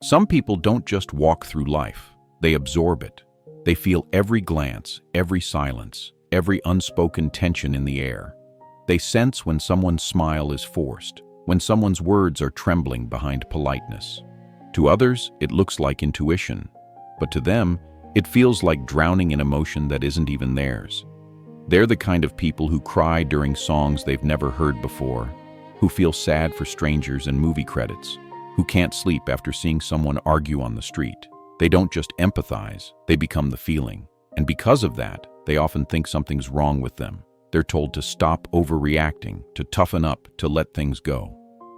Some people don't just walk through life, they absorb it. They feel every glance, every silence, every unspoken tension in the air. They sense when someone's smile is forced, when someone's words are trembling behind politeness. To others, it looks like intuition, but to them, it feels like drowning in emotion that isn't even theirs. They're the kind of people who cry during songs they've never heard before, who feel sad for strangers and movie credits, who can't sleep after seeing someone argue on the street. They don't just empathize, they become the feeling. And because of that, they often think something's wrong with them. They're told to stop overreacting, to toughen up, to let things go.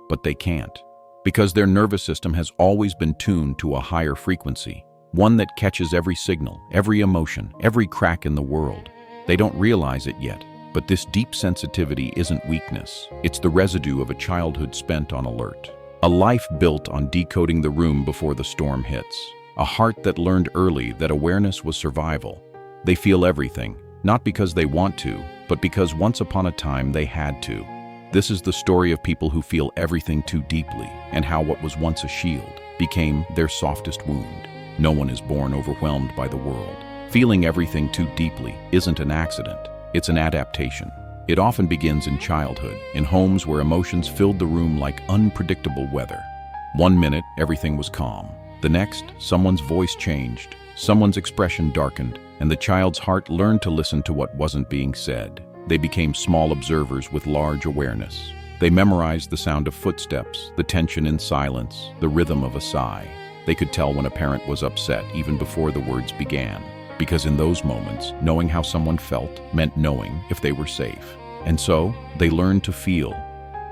But they can't, because their nervous system has always been tuned to a higher frequency, one that catches every signal, every emotion, every crack in the world. They don't realize it yet, but this deep sensitivity isn't weakness. It's the residue of a childhood spent on alert. A life built on decoding the room before the storm hits. A heart that learned early that awareness was survival. They feel everything, not because they want to, but because once upon a time they had to. This is the story of people who feel everything too deeply, and how what was once a shield became their softest wound. No one is born overwhelmed by the world. Feeling everything too deeply isn't an accident, it's an adaptation. It often begins in childhood, in homes where emotions filled the room like unpredictable weather. One minute, everything was calm. The next, someone's voice changed, someone's expression darkened, and the child's heart learned to listen to what wasn't being said. They became small observers with large awareness. They memorized the sound of footsteps, the tension in silence, the rhythm of a sigh. They could tell when a parent was upset even before the words began, because in those moments, knowing how someone felt meant knowing if they were safe. And so, they learned to feel,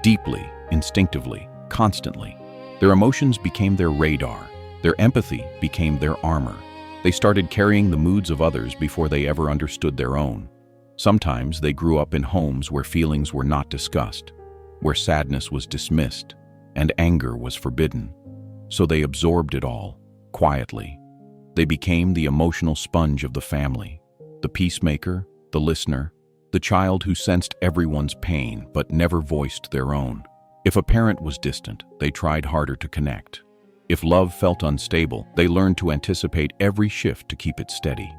deeply, instinctively, constantly. Their emotions became their radar. Their empathy became their armor. They started carrying the moods of others before they ever understood their own. Sometimes they grew up in homes where feelings were not discussed, where sadness was dismissed, and anger was forbidden. So they absorbed it all, quietly. They became the emotional sponge of the family, the peacemaker, the listener, the child who sensed everyone's pain but never voiced their own. If a parent was distant, they tried harder to connect. If love felt unstable, they learned to anticipate every shift to keep it steady.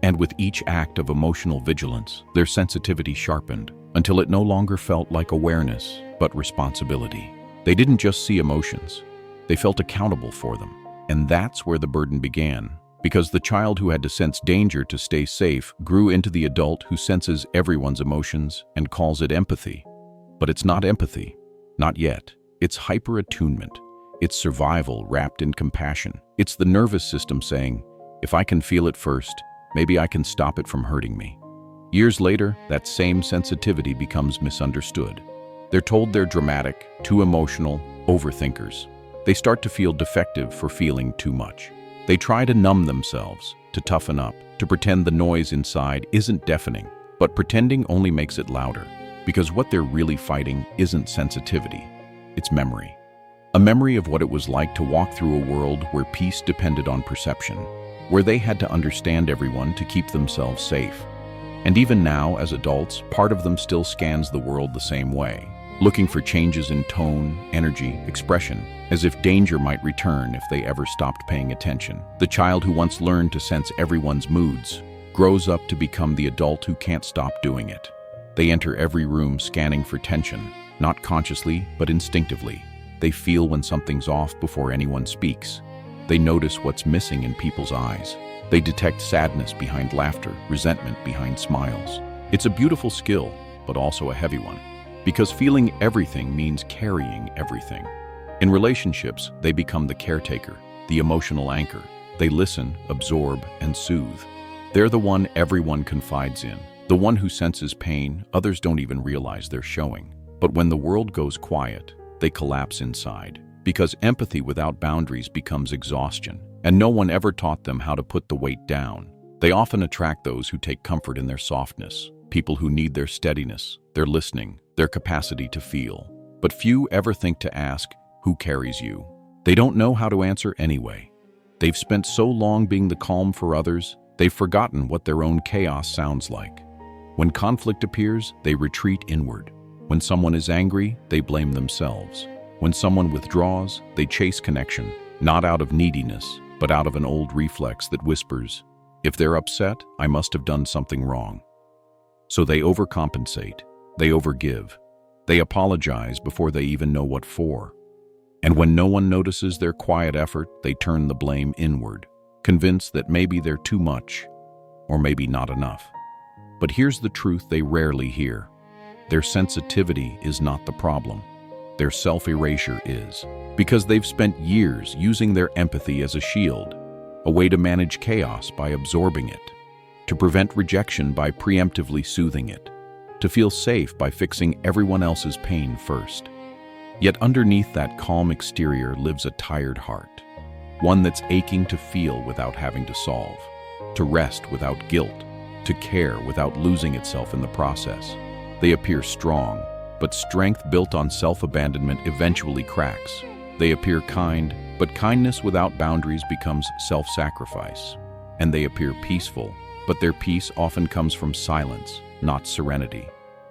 And with each act of emotional vigilance, their sensitivity sharpened until it no longer felt like awareness, but responsibility. They didn't just see emotions, they felt accountable for them. And that's where the burden began, because the child who had to sense danger to stay safe grew into the adult who senses everyone's emotions and calls it empathy. But it's not empathy, not yet. It's hyper-attunement. It's survival wrapped in compassion. It's the nervous system saying, if I can feel it first, maybe I can stop it from hurting me. Years later, that same sensitivity becomes misunderstood. They're told they're dramatic, too emotional, overthinkers. They start to feel defective for feeling too much. They try to numb themselves, to toughen up, to pretend the noise inside isn't deafening. But pretending only makes it louder, because what they're really fighting isn't sensitivity, it's memory. A memory of what it was like to walk through a world where peace depended on perception, where they had to understand everyone to keep themselves safe. And even now, as adults, part of them still scans the world the same way, looking for changes in tone, energy, expression, as if danger might return if they ever stopped paying attention. The child who once learned to sense everyone's moods grows up to become the adult who can't stop doing it. They enter every room scanning for tension, not consciously, but instinctively. They feel when something's off before anyone speaks. They notice what's missing in people's eyes. They detect sadness behind laughter, resentment behind smiles. It's a beautiful skill, but also a heavy one, because feeling everything means carrying everything. In relationships, they become the caretaker, the emotional anchor. They listen, absorb, and soothe. They're the one everyone confides in, the one who senses pain others don't even realize they're showing. But when the world goes quiet, they collapse inside, because empathy without boundaries becomes exhaustion, and no one ever taught them how to put the weight down. They often attract those who take comfort in their softness, people who need their steadiness, their listening, their capacity to feel. But few ever think to ask, who carries you? They don't know how to answer anyway. They've spent so long being the calm for others, they've forgotten what their own chaos sounds like. When conflict appears, they retreat inward. When someone is angry, they blame themselves. When someone withdraws, they chase connection, not out of neediness, but out of an old reflex that whispers, "If they're upset, I must have done something wrong." So they overcompensate, they overgive, they apologize before they even know what for. And when no one notices their quiet effort, they turn the blame inward, convinced that maybe they're too much, or maybe not enough. But here's the truth they rarely hear. Their sensitivity is not the problem. Their self-erasure is, because they've spent years using their empathy as a shield, a way to manage chaos by absorbing it, to prevent rejection by preemptively soothing it, to feel safe by fixing everyone else's pain first. Yet underneath that calm exterior lives a tired heart, one that's aching to feel without having to solve, to rest without guilt, to care without losing itself in the process. They appear strong, but strength built on self-abandonment eventually cracks. They appear kind, but kindness without boundaries becomes self-sacrifice. And they appear peaceful, but their peace often comes from silence, not serenity.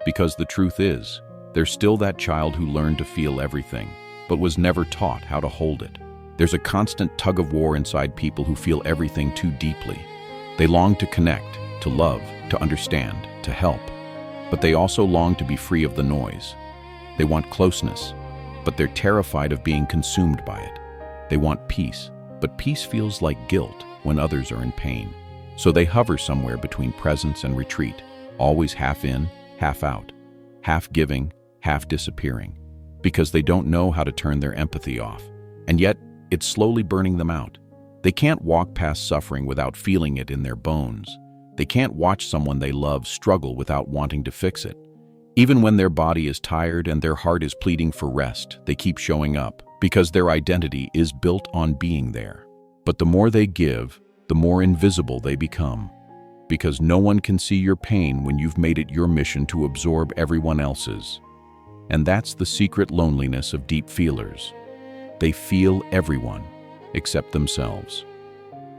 Because the truth is, there's still that child who learned to feel everything, but was never taught how to hold it. There's a constant tug-of-war inside people who feel everything too deeply. They long to connect, to love, to understand, to help. But they also long to be free of the noise. They want closeness, but they're terrified of being consumed by it. They want peace, but peace feels like guilt when others are in pain. So they hover somewhere between presence and retreat, always half in, half out, half giving, half disappearing, because they don't know how to turn their empathy off. And yet, it's slowly burning them out. They can't walk past suffering without feeling it in their bones. They can't watch someone they love struggle without wanting to fix it. Even when their body is tired and their heart is pleading for rest, they keep showing up because their identity is built on being there. But the more they give, the more invisible they become. Because no one can see your pain when you've made it your mission to absorb everyone else's. And that's the secret loneliness of deep feelers. They feel everyone except themselves.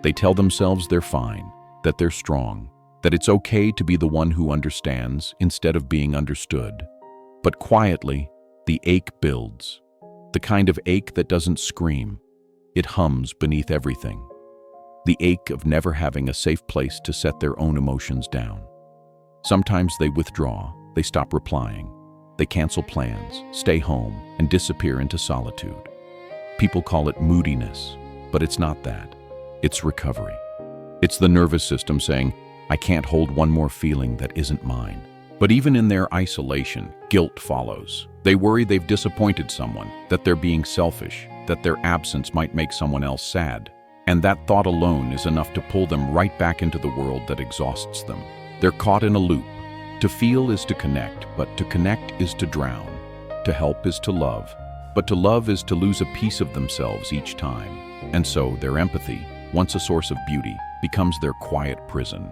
They tell themselves they're fine, that they're strong, that it's okay to be the one who understands instead of being understood. But quietly, the ache builds. The kind of ache that doesn't scream. It hums beneath everything. The ache of never having a safe place to set their own emotions down. Sometimes they withdraw, they stop replying, they cancel plans, stay home, and disappear into solitude. People call it moodiness, but it's not that. It's recovery. It's the nervous system saying, "I can't hold one more feeling that isn't mine." But even in their isolation, guilt follows. They worry they've disappointed someone, that they're being selfish, that their absence might make someone else sad. And that thought alone is enough to pull them right back into the world that exhausts them. They're caught in a loop. To feel is to connect, but to connect is to drown. To help is to love, but to love is to lose a piece of themselves each time. And so their empathy, once a source of beauty, becomes their quiet prison.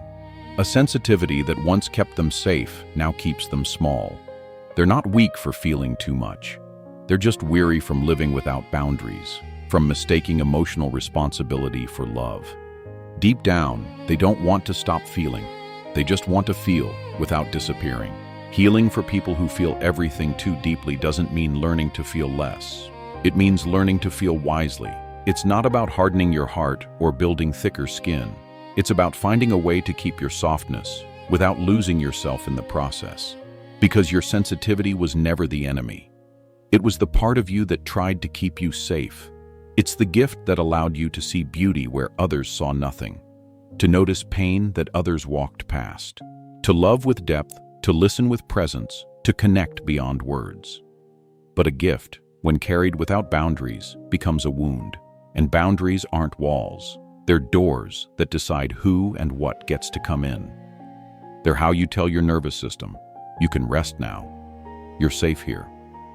A sensitivity that once kept them safe now keeps them small. They're not weak for feeling too much. They're just weary from living without boundaries, from mistaking emotional responsibility for love. Deep down, they don't want to stop feeling. They just want to feel without disappearing. Healing for people who feel everything too deeply doesn't mean learning to feel less. It means learning to feel wisely. It's not about hardening your heart or building thicker skin. It's about finding a way to keep your softness without losing yourself in the process. Because your sensitivity was never the enemy. It was the part of you that tried to keep you safe. It's the gift that allowed you to see beauty where others saw nothing, to notice pain that others walked past, to love with depth, to listen with presence, to connect beyond words. But a gift, when carried without boundaries, becomes a wound. And boundaries aren't walls. They're doors that decide who and what gets to come in. They're how you tell your nervous system, "You can rest now. You're safe here."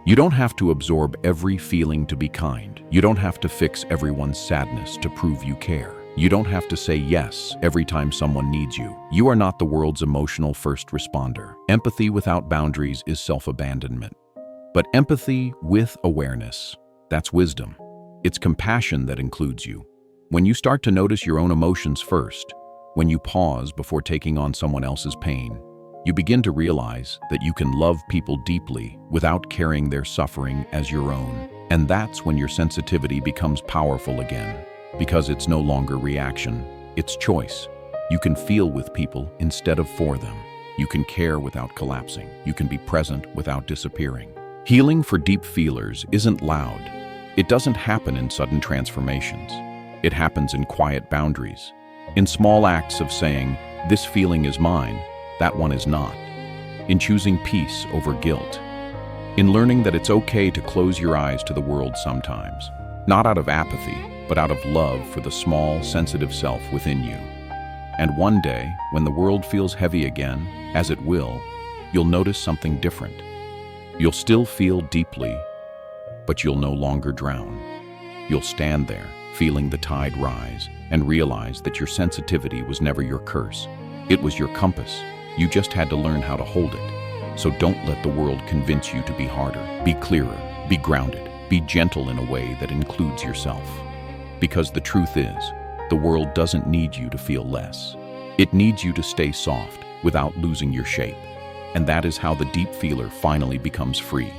You don't have to absorb every feeling to be kind. You don't have to fix everyone's sadness to prove you care. You don't have to say yes every time someone needs you. You are not the world's emotional first responder. Empathy without boundaries is self-abandonment. But empathy with awareness, that's wisdom. It's compassion that includes you. When you start to notice your own emotions first, when you pause before taking on someone else's pain, you begin to realize that you can love people deeply without carrying their suffering as your own. And that's when your sensitivity becomes powerful again, because it's no longer reaction, it's choice. You can feel with people instead of for them. You can care without collapsing. You can be present without disappearing. Healing for deep feelers isn't loud. It doesn't happen in sudden transformations. It happens in quiet boundaries, in small acts of saying, this feeling is mine, that one is not. In choosing peace over guilt. In learning that it's okay to close your eyes to the world sometimes, not out of apathy, but out of love for the small, sensitive self within you. And one day, when the world feels heavy again, as it will, you'll notice something different. You'll still feel deeply, but you'll no longer drown. You'll stand there, feeling the tide rise, and realize that your sensitivity was never your curse. It was your compass. You just had to learn how to hold it. So don't let the world convince you to be harder. Be clearer, be grounded, be gentle in a way that includes yourself. Because the truth is, the world doesn't need you to feel less. It needs you to stay soft without losing your shape. And that is how the deep feeler finally becomes free.